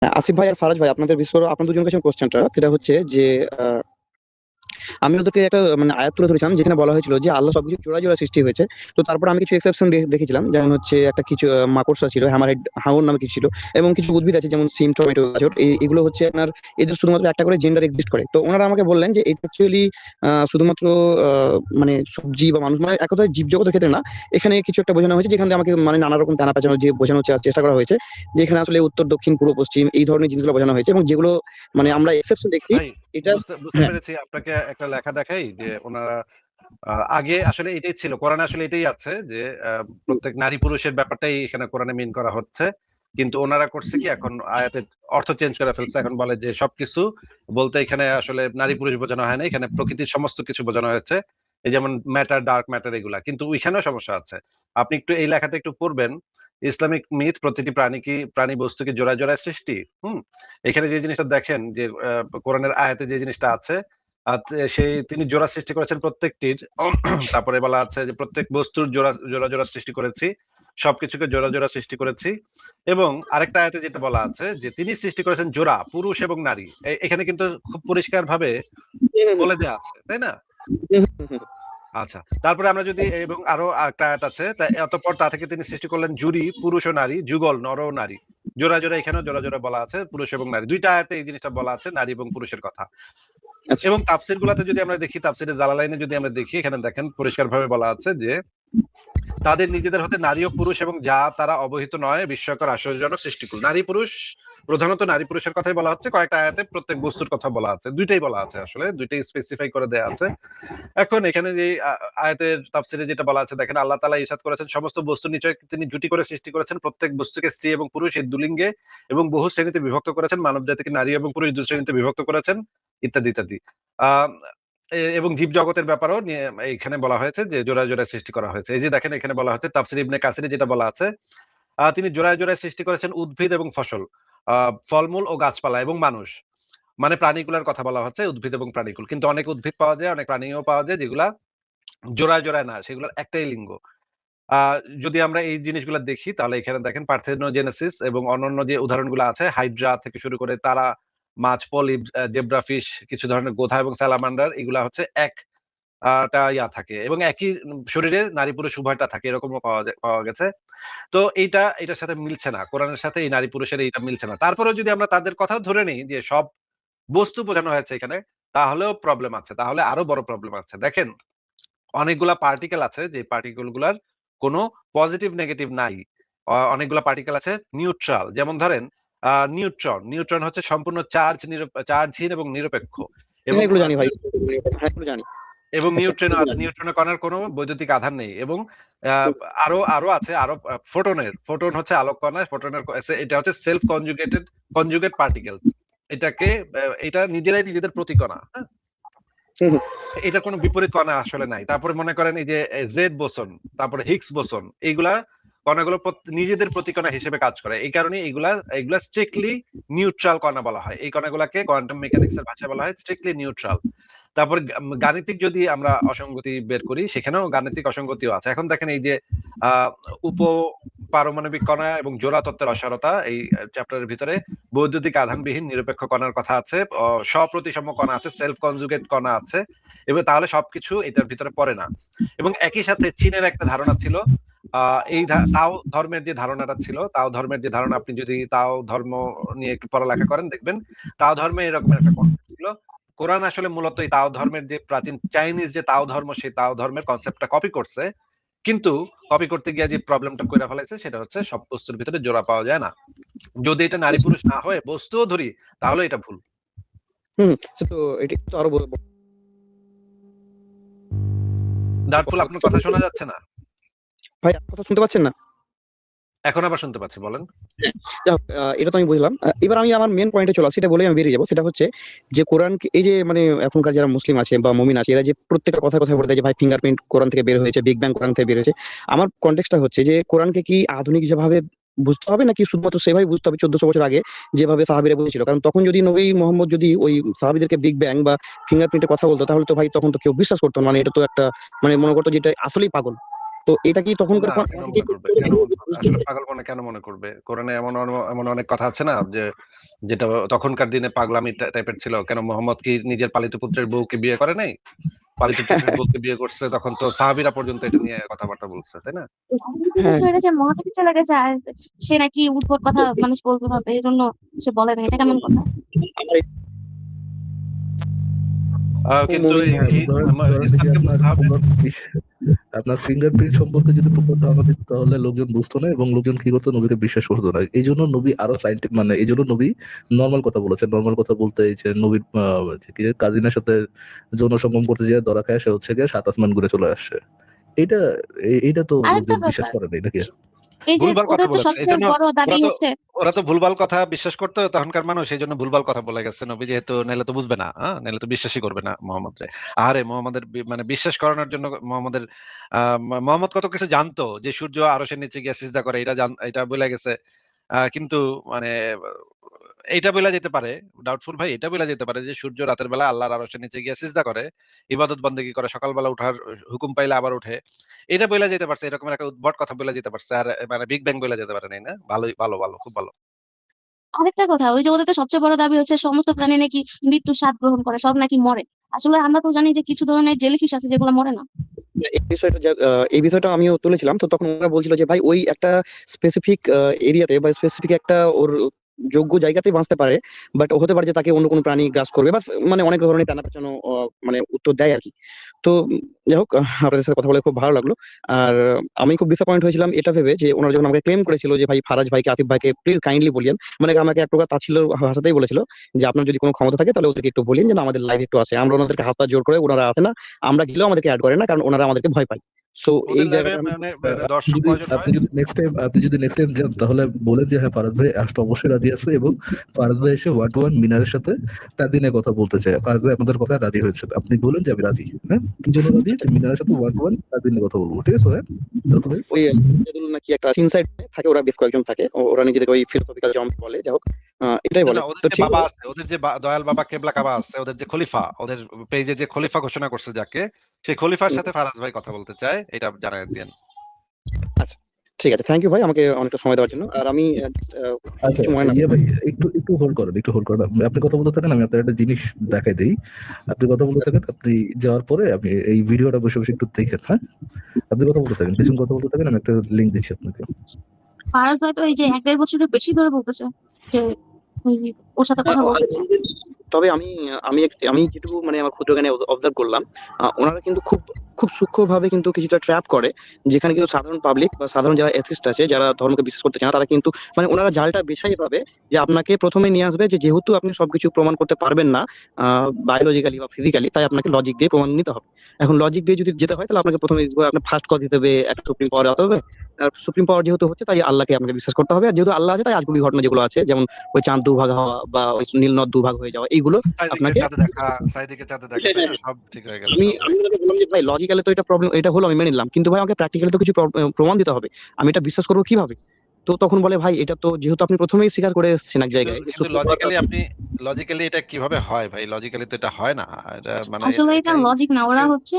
আসিফ ভাই আর ফারাজ ভাই, আপনাদের দুজনের কাছে কোশ্চেনটা সেটা হচ্ছে যে আহ, আমি ওদেরকে একটা মানে আয়াত তুলে ধরেছিলাম যেখানে বলা হয়েছিল যে আল্লাহ সবকিছু জোড়া জোড়া সৃষ্টি হয়েছে। তো তারপর আমি কিছু এক্সেপশন দেখেছিলাম, যেমন হচ্ছে একটা কিছু মাকড়সা ছিল, হ্যামারহেড হাঙর নামে কিছু ছিল, এবং কিছু উদ্ভিদ আছে যেমন সিম, টমেটো, গাজর, এগুলো হচ্ছে আপনার এদের শুধুমাত্র একটা করে জেন্ডার এক্সিস্ট করে। তো ওনারা আমাকে বললেন যে এটা অ্যাকচুয়ালি শুধুমাত্র মানে সবজি বা মানুষ, মানে এক কথায় জীবজগতের ক্ষেত্রে না, এখানে কিছু একটা বোঝানো হয়েছে, যেখান থেকে আমাকে মানে নানা রকম টানা পেঁচানো যে বোঝানোর চেষ্টা করা হয়েছে, যে এখানে আসলে উত্তর, দক্ষিণ, পূর্ব, পশ্চিম এই ধরনের জিনিসগুলো বোঝানো হয়েছে, এবং যেগুলো মানে আমরা এক্সেপশন দেখছি ভাই এটা। বুঝতে বুঝতে হ্যাঁ, পেরেছি। আপনাকে একটা লেখা দেখাই যে ওনারা আগে আসলে এটাই ছিল, কোরআনে আসলে এটাই আছে যে প্রত্যেক নারী পুরুষের ব্যাপারটাই এখানে কোরআনে মিন করা হচ্ছে। কিন্তু ওনারা করছে কি, এখন আয়াতের অর্থ চেঞ্জ করে ফেলছে। এখন বলে যে সবকিছু বলতে এখানে আসলে নারী পুরুষ বোঝানো হয় না, এখানে প্রকৃতির সমস্ত কিছু বোঝানো হয়েছে, এই যেমন ম্যাটার, ডার্ক ম্যাটার, এগুলা। কিন্তু ওইখানেও সমস্যা আছে। আপনি একটু এই লেখাটা একটু পড়বেন। ইসলামিক মিথ, প্রতিটি প্রাণী বস্তুকে জোড়ায় জোড়ায় সৃষ্টি। এখানে যে জিনিসটা দেখেন যে কোরআনের আয়াতে যে জিনিসটা আছে, সেই তিনি জোড়া সৃষ্টি করেছেন প্রত্যেকটির। তারপরে বলা আছে যে প্রত্যেক বস্তুর জোড়া জোড়া জোড়া সৃষ্টি করেছি, সবকিছুকে জোড়া জোড়া সৃষ্টি করেছি। এবং আরেকটা আয়াতে যেটা বলা আছে যে তিনি সৃষ্টি করেছেন জোড়া, পুরুষ এবং নারী। এখানে কিন্তু খুব পরিষ্কার ভাবে বলে দেওয়া আছে, তাই না? আচ্ছা, তারপরে আমরা যদি, এবং আরো একটা আয়াত আছে, অতঃপর তা থেকে তিনি সৃষ্টি করলেন জুরি, পুরুষ ও নারী, যুগল, নর ও নারী। জোড়া জোড়া, এখানেও জোড়া জোড়া বলা আছে, পুরুষ এবং নারী, দুইটা আয়াতে এই জিনিসটা বলা আছে, নারী এবং পুরুষের কথা। আচ্ছা। এবং তাফসির গুলাতে যদি আমরা দেখি, তাফসিরে জালালাইনে যদি আমরা দেখি, এখানে দেখেন পরিষ্কার ভাবে বলা আছে যে তাদের নিজেদের হতে নারী ও পুরুষ এবং যা তারা অবহিত নয় বিস্ময়কর আশ্চর্যজনক সৃষ্টিকুল। নারী পুরুষ, প্রধানত নারী পুরুষের কথাই বলা হচ্ছে, কয়েকটা আয়াতে প্রত্যেক বস্তুর কথা বলা আছে, দুইটাই বলা আছে, আসলে দুইটাই স্পেসিফাই করে দেয়া আছে। এখন এখানে যে আয়াতের তাফসিরে যেটা বলা আছে, দেখেন আল্লাহ তাআলা ইরশাদ করেছেন, সমস্ত বস্তু নিচয় তিনি জুটি করে সৃষ্টি করেছেন, প্রত্যেক বস্তুকে স্ত্রী এবং পুরুষ এই দুলিঙ্গে এবং বহু শ্রেণীতে বিভক্ত করেছেন, মানব জাতিকে নারী এবং পুরুষ দুই শ্রেণীতে বিভক্ত করেছেন, ইত্যাদি ইত্যাদি। আহ এবং জীব জগতের ব্যাপারেও এখানে বলা হয়েছে যে জোড়ায় জোড়ায় সৃষ্টি করা হয়েছে। এই যে দেখেন এখানে বলা হচ্ছে তাফসির ইবনে কাসিরে যেটা বলা আছে, তিনি জোড়ায় জোড়ায় সৃষ্টি করেছেন উদ্ভিদ এবং ফসল, ফলমূল ও গাছপালা এবং মানুষ। মানে প্রাণীগুলোর কথা বলা হচ্ছে, উদ্ভিদ এবং প্রাণীকুল। কিন্তু অনেক উদ্ভিদ পাওয়া যায়, অনেক প্রাণীও পাওয়া যায় যেগুলা জোড়ায় জোড়ায় না, সেগুলোর একটাই লিঙ্গ। আহ যদি আমরা এই জিনিসগুলো দেখি, তাহলে এখানে দেখেন পার্থেনোজেনেসিস এবং অন্যান্য যে উদাহরণগুলো আছে, হাইড্রা থেকে শুরু করে তারা মাছ, পলিপ, জেব্রাফিশ, কিছু ধরনের গোধা এবং স্যালামান্ডার, এগুলা হচ্ছে এক থাকে, এবং একই শরীরে নারী পুরুষ উভয়টা থাকে, এরকমও পাওয়া গেছে। তো এটার সাথে মিলছে না, কোরআনের সাথে এই নারী পুরুষের এইটা মিলছে না। তারপরেও যদি আমরা তাদের কথাও ধরে নিই যে সব বস্তু বোঝানো হয়েছে এখানে, তাহলেও প্রবলেম আছে, তাহলে আরো বড় প্রবলেম আছে। দেখেন অনেকগুলা পার্টিকেল আছে, যে পার্টিকেল গুলার কোনো পজিটিভ নেগেটিভ নাই। অনেকগুলা পার্টিকেল আছে নিউট্রাল, যেমন ধরেন নিউট্রন। নিউট্রন হচ্ছে সম্পূর্ণ চার্জহীন এবং নিরপেক্ষ। হ্যাঁ, এবং এগুলো জানি ভাই। হ্যাঁ, এগুলো জানি। এবং আচ্ছা, নিউট্রন আছে, নিউট্রনের কণার কোনো বৈদ্যুতিক আধান নেই। এবং আরো আরো আছে, আরো ফোটন হচ্ছে আলোক কণা, এটা হচ্ছে সেলফ কনজুগেট পার্টিকেলস। এটাকে এটা নিজেরাই নিজেদের প্রতিকণা, হ্যাঁ। হুম, হুম। এটার কোনো বিপরীত কণা আসলে নাই। তারপরে মনে করেন এই যে জেড বোসন, তারপরে হিগস বোসন, এইগুলা কণাগুলো নিজেদের প্রতিকণা হিসেবে কাজ করে। এই কারণে এগুলা এগুলা স্ট্রিক্টলি নিউট্রাল কণা বলা হয়। এই কণাগুলাকে কোয়ান্টাম মেকানিক্স এর ভাষায় বলা হয় স্ট্রিক্টলি নিউট্রাল। তারপর গাণিতিক যদি আমরা অসঙ্গতি বের করি, সেখানেও গাণিতিক অসঙ্গতিও আছে। এখন দেখেন এই যে আহ উপ পারমাণবিক কণা এবং জোড়া তত্ত্বের অসারতা, এই চ্যাপ্টারের ভিতরে বৈদ্যুতিক আধানবিহীন নিরপেক্ষ কণার কথা আছে, স্বপ্রতিসম কণা আছে, সেলফ কনজুগেট কণা আছে, এবং তাহলে সবকিছু এটার ভিতরে পড়ে না। এবং একই সাথে চীনের একটা ধারণা ছিল, এই তাও ধর্মের যে ধারণাটা ছিল, তাও ধর্মের যে ধারণা, আপনি যদি তাও ধর্ম নিয়ে একটু পড়ালেখা করেন, দেখবেন তাও ধর্মে এরকম একটা কনসেপ্ট ছিল। কোরআন আসলে মূলত এই তাও ধর্মের যে প্রাচীন চাইনিজ যে তাও ধর্ম, সেই তাও ধর্মের কনসেপ্টটা কপি করছে। কিন্তু কপি করতে গিয়ে যে প্রবলেমটা করে ফেলাইছে, সেটা হচ্ছে সব বস্তুর ভিতরে জোড়া পাওয়া যায় না। যদি এটা নারী পুরুষ না হয় বস্তুও ধরি, তাহলে এটা ভুল। হুম, তো এটা তো আরো ডার্টফুল, আপনার কথা শোনা যাচ্ছে না। ভাই, আমার কথা শুনতে পাচ্ছেন না? এখন আবার শুনতে পাচ্ছি, বলেন। যাই হোক, এটা তো আমি বুঝলাম। এবার আমি আমার মেন পয়েন্টে চলে আসি, সেটা বলেই আমি বেরিয়ে যাবো। সেটা হচ্ছে যে কোরআন, এই যে মানে এখনকার যারা মুসলিম আছে বা মুমিন আছে, এরা যে প্রত্যেকটা কথা কথা বলে দেয় যে ভাই ফিঙ্গারপ্রিন্ট কোরআন থেকে বের হয়েছে, বিগ ব্যাং কোরআন থেকে বের হয়েছে। আমার কনটেক্সটটা হচ্ছে যে কোরআনকে কি আধুনিক যেভাবে বুঝতে হবে, নাকি শুধুমাত্র সেভাবে বুঝতে হবে 1400 বছর আগে যেভাবে সাহাবীরা বুঝেছিল? কারণ তখন যদি নবী মোহাম্মদ যদি ওই সাহাবীদেরকে বিগ ব্যাং বা ফিঙ্গারপ্রিন্টের কথা বলতো, তাহলে তো ভাই তখন তো কেউ বিশ্বাস করতো না, মানে এটা তো একটা মানে মনে করতো যে এটা আসলেই পাগল। তো তো এটা কি তখনকার না, কেন মনে করবে? কেন মনে করবে? আসলে পাগল মনে কেন মনে করবে? কোরআনে এমন অনেক কথা আছে না যে যেটা তখনকার দিনে পাগলামি টাইপের ছিল। কেন মোহাম্মদ কি নিজের পালিত পুত্রের বউকে বিয়ে করে নাই? পালিত পুত্রের বউকে বিয়ে করছে, তখন তো সাহাবীরা পর্যন্ত এটা নিয়ে কথাবার্তা বলছে, তাই না? হ্যাঁ, এটা যে মহাকাশে চলে গেছে আর সে নাকি উদ্ভট কথা মানুষ বলতে পারবে এই জন্য সে বলে না, এটা কেমন কথা? আমার কিন্তু মুমিন এই ধরেন ধরেন এই যে ইসলামকে বুঝতে হবে। আপনার ফিঙ্গারপ্রিন্ট সম্পর্কে যদি প্রমাণটা আমরা দিত তাহলে লোকজন বুঝতো না এবং লোকজন কি করতো, নবীকে বিশ্বাস করতো না। এই জন্য নবী আরো সাইন্টিফিক, মানে এই জন্য নবী নর্মাল কথা বলেছে। নর্মাল কথা বলতে এই যে নবীর কি কাজিনের সাথে যৌন সঙ্গম করতে যেয়ে ধরা খায়, সে হচ্ছে গিয়ে 7 আসমান ঘুরে চলে আসছে। এটা এইটা তো আরেকটা লোকজন বিশ্বাস ব্যাপার, করে নাই নাকি? এই যে ভুলভাল কথা ওদের তো বলেছে, এই সবচেয়ে জন্য বড় দাবি হচ্ছে ওরা তো ভুলভাল কথা বিশ্বাস করতো তখনকার মানুষ, এই জন্য ভুলভাল কথা বলে গেছে নবী, যেহেতু নাইলে তো বুঝবে না, নাইলে তো বিশ্বাসই করবে না মোহাম্মদ রে। আরে মোহাম্মদের মানে বিশ্বাস করানোর জন্য মোহাম্মদের মোহাম্মদ কত কিছু জানতো, যে সূর্য আরশের নিচে গিয়ে সিজদা করে, এটা বলে গেছে। কিন্তু মানে এইটা বলা যেতে পারে, ডাউটফুল ভাই, এটা বলা যেতে পারে যে সূর্য রাতের বেলা আল্লাহর আরশের নিচে গিয়ে সিজদা করে, ইবাদত বন্দেগী করে, সকালবেলা উঠার হুকুম পাইলে আবার উঠে। এটা বলা যেতে পারছে, এরকম একটা উদ্ভট কথা বলা যেতে পারছে, আর মানে বিগ ব্যাং বলা যেতে পারে নাই, না? ভালোই, ভালো ভালো, খুব ভালো। আরেকটা কথা, ওই যে ওদের তো সবচেয়ে বড় দাবি হচ্ছে সমস্ত প্রাণী নাকি মৃত্যুর স্বাদ গ্রহণ করে, সব নাকি মরে। আসলে আমরা তো জানি যে কিছু ধরনের জেলিফিশ আছে যেগুলো মরে না। এই বিষয়টা আমিও তুলেছিলাম। তো তখন ওরা বলছিল যে ভাই ওই একটা স্পেসিফিক এরিয়াতে বা স্পেসিফিক একটা ওর যোগ্য জায়গাতেই বাঁচতে পারে, বাট হতে পারে যে তাকে অন্য কোনো প্রাণী গ্রাস করবে বা মানে অনেক ধরনের টানা পেঁচানো মানে উত্তর দেয় আর কি। তো যাই হোক, আপনাদের সাথে কথা বলে খুব ভালো লাগলো। আর আমি খুব ডিসঅ্যাপয়েন্ট হয়েছিলাম এটা ভেবে যে ওনারা যখন আমাকে ক্লেম করেছিল যে ভাই ফারাজ ভাইকে, আতিফ ভাইকে প্লিজ কাইন্ডলি বলিয়েন, মানে আমাকে এক প্রকার তাচ্ছিল্য ভাষাতেই বলেছিল যে আপনার যদি কোনো ক্ষমতা থাকে তাহলে ওদেরকে একটু বলিন যেন আমাদের লাইভ একটু আসে। আমরা ওনাদেরকে হাত পা জোর করে, ওনারা আসে না, আমরা গেলেও আমাদেরকে অ্যাড করে না, কারণ ওনারা আমাদেরকে ভয় পায়। সো এই ওদের লাইভে জায়গাটা আমি মানে আপনি দর্শক যদি কয়জন হয়? আপনি যদি নেক্সট টাইম যান তাহলে বলেন যে হ্যাঁ ফারাজ ভাই আসতে অবশ্যই রাজি আছে, এবং ফারাজ ভাই এসে 1 to 1 মিনারের সাথে তার দিনে কথা বলতে চায়। ফারাজ ভাই আপনাদের কথা রাজি হয়েছে, আপনি বলেন যে আমি রাজি। হ্যাঁ, কি জন্য রাজি? যে মিনারের সাথে 1 to 1 তার দিনে কথা বলবো। ঠিক আছে হ্যাঁ ভাই? ওই নাকি একটা ইনসাইড থাকে, ওরা বেশ কয়েকজন থাকে, ওরা নিজেদেরকে ওই ফিলোসফিক্যাল জম্প বলে, যাই হোক এটাই না বলে। না, ওদের তো যে ঠিক বাবা আছে। আছে, ওদের যে দয়াল বাবা কেবলা কাবা আছে, ওদের যে খলিফা, ওদের পেজে যে খলিফা ঘোষণা করছে যাকে, সেই খলিফার সাথে ফারাজ ভাই কথা বলতে চায়, এটা জানাই দেন। আচ্ছা, ঠিক আছে, থ্যাংক ইউ ভাই আমাকে অনেকটা সময় দেওয়ার জন্য। আর আমি আচ্ছা কিছু মনে না ভাই, একটু হোল্ড করেন, একটু হোল্ড করেন। আপনি কথা বলতে থাকেন, আমি আপনার একটা জিনিস দেখাই দিই। আপনি কথা বলতে থাকেন, আপনি যাওয়ার পরে আপনি এই ভিডিওটা বসে বসে একটু দেখেন। হ্যাঁ, আপনি কথা বলতে থাকেন, কিছু কথা বলতে থাকেন, আমি একটা লিঙ্ক দিচ্ছি আপনাকে। ফারাজ ভাই তো এই যে 1-1.5 বছরের বেশি ধরে বলতেছে যে ওর সাথে কথা বলতে চায়। তবে আমি যেটুকু মানে আমার ক্ষুদ্র জ্ঞানে অবজার্ভ করলাম, ওনারা কিন্তু খুব খুব সূক্ষ্মভাবে কিন্তু কিছুটা ট্র্যাপ করে, যেখানে কিন্তু সাধারণ পাবলিক বা সাধারণ যারা এথিস্ট আছে, যারা ধর্মকে বিশ্বাস করতে চায় না, তারা কিন্তু মানে ওনারা জালটা বেছাই পাবে যে আপনাকে প্রথমে নিয়ে আসবে যে যেহেতু আপনি সবকিছু প্রমাণ করতে পারবেন না বায়োলজিক্যালি বা ফিজিক্যালি, তাই আপনাকে লজিক দিয়ে প্রমাণ নিতে হবে। এখন লজিক দিয়ে যদি যেতে হয় তাহলে আপনাকে প্রথমে আপনার ফার্স্ট কজ হিসেবে একটা সুপ্রিম পাওয়ার আসতে হবে। আর সুপ্রিম পাওয়ার যেহেতু হচ্ছে, তাই আল্লাহকে আপনাকে বিশ্বাস করতে হবে। আর যেহেতু আল্লাহ আছে, তাই আজগুবি ঘটনা যেগুলো আছে, যেমন ওই চাঁদ দুভাগ হওয়া বা ওই নীল নদ দুভাগ হয়ে যাওয়া, এইগুলো সাইদিকে আপনাকে চাঁদে দেখা, সাইদিকে চাঁদে দেখা, তাই না? সব ঠিক হয়ে গেল আমি সব। আমি ওনাকে বললাম যে ভাই লজিক্যালি তো এটা প্রবলেম, এটা হলো আমি মেনে নিলাম, কিন্তু ভাই আমাকে প্র্যাকটিক্যালি তো কিছু প্রমাণ দিতে হবে, আমি এটা বিশ্বাস করবো কিভাবে? তো তখন বলে ভাই এটা তো যেহেতু আপনি প্রথমেই স্বীকার করে এসেছেন এক কিন্তু জায়গায় যে কিন্তু সুপ্রিম পাওয়ার লজিক্যালি এটা কিভাবে হয় ভাই? লজিক্যালি তো এটা হয় না। এটা মানে আসলে এটা এটাই লজিক না, ওরা কেউ হচ্ছে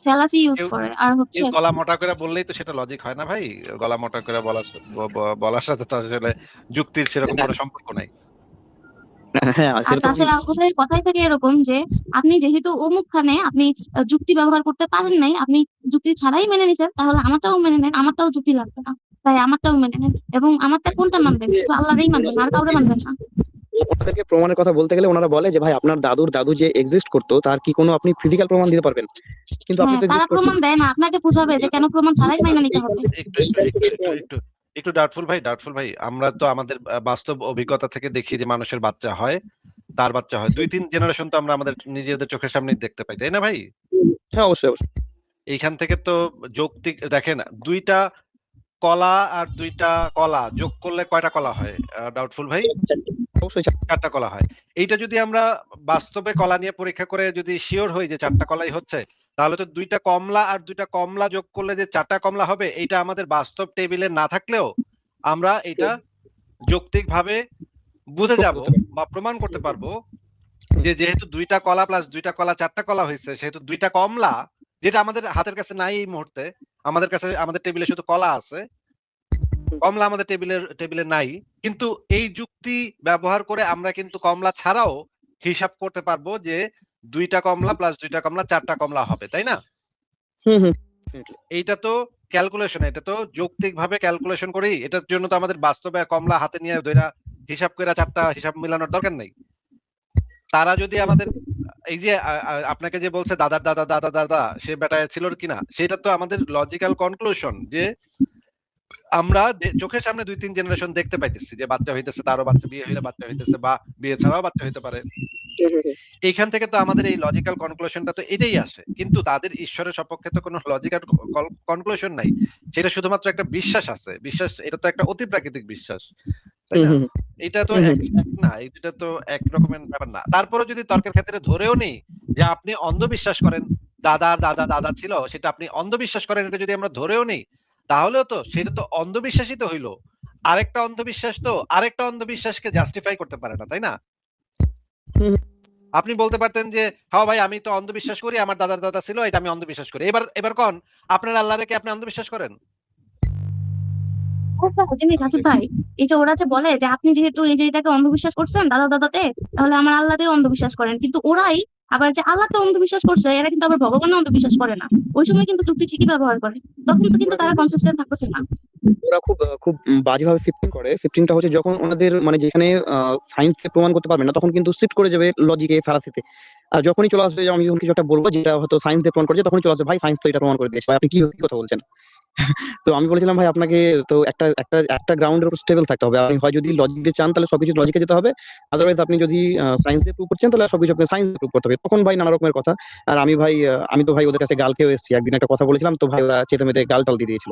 ফ্যালাসি ইউজ কেউ করে আর হচ্ছে। কেউ গলা মোটা করে বললেই তো সেটা লজিক হয় না ভাই। গলা মোটা করে বলার সাথে তো আসলে যুক্তির সেরকম কোনো সম্পর্ক নাই। হ্যাঁ আর সেটা তো আমি তাছাড়া ওদের কথাই থাকে এরকম যে আপনি যেহেতু অমুকখানে আপনি যুক্তি ব্যবহার করতে পারেন নাই, আপনি যুক্তি ছাড়াই মেনে নিছেন, তাহলে আমারটাও মেনে নেন, আমারটাও যুক্তি লাগবে না, তাই আমারটাও মেনে নেন। এবং আমারটা কোনটা মানবেন? শুধু আল্লাহরই মানবেন, আর কাউরে মানবেন না। ওনাদেরকে প্রমাণের কথা বলতে গেলে ওনারা বলে যে ভাই আপনার দাদুর দাদু যে এক্সিস্ট করতো তার কি কোনো আপনি ফিজিক্যাল প্রমাণ দিতে পারবেন? কিন্তু আপনি হ্যাঁ, তো তারা এক্সিস্ট করছেন। প্রমাণ দেয় না, আপনাকে বুঝাবে যে কেন প্রমাণ ছাড়াই মাইনা নিতে হবে। একটু একটু একটু একটু একটু একটু ডাউটফুল ভাই, আমরা তো আমাদের বাস্তব অভিজ্ঞতা থেকে দেখি যে মানুষের বাচ্চা হয়, তার বাচ্চা হয়, 2-3 জেনারেশন তো আমরা আমাদের নিজেদের চোখের সামনে দেখতে পাই, তাই না ভাই? হ্যাঁ অবশ্যই অবশ্যই এইখান থেকে তো যৌক্তিক দেখেন, 2টা কলা আর 2টা কলা যোগ করলে কয়টা কলা হয়? ডাউটফুল ভাই, অবশ্যই 4টা কলা হয়। এইটা যদি আমরা বাস্তবে কলা নিয়ে পরীক্ষা করে যদি শিওর হই যে 4টা কলাই হচ্ছে, তাহলে তো 2টা কমলা আর 2টা কমলা যোগ করলে যে 4টা কমলা হবে, এইটা আমাদের বাস্তব টেবিলে না থাকলেও আমরা এটা যৌক্তিকভাবে বুঝে যাব বা প্রমাণ করতে পারবো যে যেহেতু 2টা কলা প্লাস 2টা কলা 4টা কলা হয়েছে, সেহেতু 2টা কমলা, যেটা আমাদের হাতের কাছে নাই এই মুহূর্তে, আমাদের কাছে আমাদের টেবিলে শুধু কলা আছে, কমলা আমাদের টেবিলে নাই, কিন্তু এই যুক্তি ব্যবহার করে আমরা কিন্তু কমলা ছাড়াও হিসাব করতে পারবো যে 2টা কমলা প্লাস 2টা কমলা 4টা কমলা হবে, তাই না? হুম হুম এইটা তো ক্যালকুলেশন, এটা তো যৌক্তিক ভাবে ক্যালকুলেশন করি। এটার জন্য তো আমাদের বাস্তবে কমলা হাতে নিয়ে ধইরা হিসাব করে 4টা হিসাব মিলানোর দরকার নেই। তারা যদি আমাদের এই যে আপনাকে যে বলছে দাদার দাদা দাদা দাদা সে বেটায় ছিল কিনা, সেটা তো আমাদের লজিক্যাল কনক্লুশন যে আমরা চোখের সামনে 2-3 জেনারেশন দেখতে পাইতেছি যে বাচ্চা হইতেছে, তারও বাচ্চা বিয়ে হইলে বাচ্চা হইতেছে, বা বিয়ে ছাড়াও বাচ্চা হইতে পারে। এইখান থেকে তো আমাদের এই লজিক্যাল কনক্লুশনটা তো এটাই আসে, কিন্তু তাদের ঈশ্বরের সপক্ষে তো কোনো লজিক্যাল কনক্লুশন নাই, সেটা শুধুমাত্র একটা বিশ্বাস আছে। বিশ্বাস এটা তো একটা অতি প্রাকৃতিক বিশ্বাস, তাই না? এটা তো এক না, এটা তো এক রকমের ব্যাপার না। তারপরে যদি তর্কের ক্ষেত্রে ধরেও নেই যে আপনি অন্ধবিশ্বাস করেন, দাদার দাদা দাদা ছিল, সেটা আপনি অন্ধবিশ্বাস করেন, এটা যদি আমরা ধরেও নেই, তাহলেও তো সেটা তো অন্ধবিশ্বাসই তো হইলো। আরেকটা অন্ধবিশ্বাস তো আরেকটা অন্ধবিশ্বাসকে জাস্টিফাই করতে পারে না, তাই না? আপনি বলতে পারতেন যে হ্যাঁ ভাই আমি তো অন্ধবিশ্বাস করি, আমার দাদার দাদা ছিল, এটা আমি অন্ধবিশ্বাস করি। এবার কোন আপনার আল্লাহরে কি আপনি অন্ধবিশ্বাস করেন? জিনিস রাসেল ভাই, এই যে ওরা যে বলে যে আপনি যেহেতু এই যে এটাকে অন্ধবিশ্বাস করছেন দাদা দাদাতে, তাহলে আমার আল্লাহতে অন্ধবিশ্বাস করেন, কিন্তু ওরাই আবার যে আল্লাহতে অন্ধবিশ্বাস করছে, এরা কিন্তু আবার ভগবানে অন্ধবিশ্বাস করে না। ওই সময় কিন্তু যুক্তি ঠিকই ব্যবহার করে, তখন তো কিন্তু তারা কনসিস্টেন্ট থাকতেছে না। ওরা খুব খুব বাজেভাবে শিফটিং করে। শিফটিংটা হচ্ছে যখন ওনাদের মানে যেখানে সায়েন্স প্রমাণ করতে পারবে না, তখন কিন্তু শিফট করে যাবে লজিকে, ফালাসিতে। আর যখনই চলে আসবে যে আমি যখন কিছু একটা বলবো যেটা হয়তো সায়েন্স দিয়ে প্রমাণ করছে, তখনই চলে আসবে ভাই সায়েন্স তো এটা প্রমাণ করে দিয়েছে, ভাই আপনি কি কি কথা বলছেন। তো আমি বলেছিলাম ভাই আপনাকে তো একটা একটা একটা গ্রাউন্ডের উপর স্টেবল থাকতে হবে। আপনি হয় যদি লজিক দিয়ে চান তাহলে সবকিছু লজিকে যেতে হবে, আদারওয়াইজ আপনি যদি সায়েন্স দিয়ে প্রুভ করছেন তাহলে সবকিছু আপনাকে সায়েন্স দিয়ে প্রুভ করতে হবে। তখন ভাই নানা রকমের কথা। আর আমি ভাই আমি তো ভাই ওদের কাছে গাল খেয়েও এসেছি। একদিন একটা কথা বলেছিলাম তো ভাই ওরা চেতে মেতে গাল টাল দিয়ে দিয়েছিল।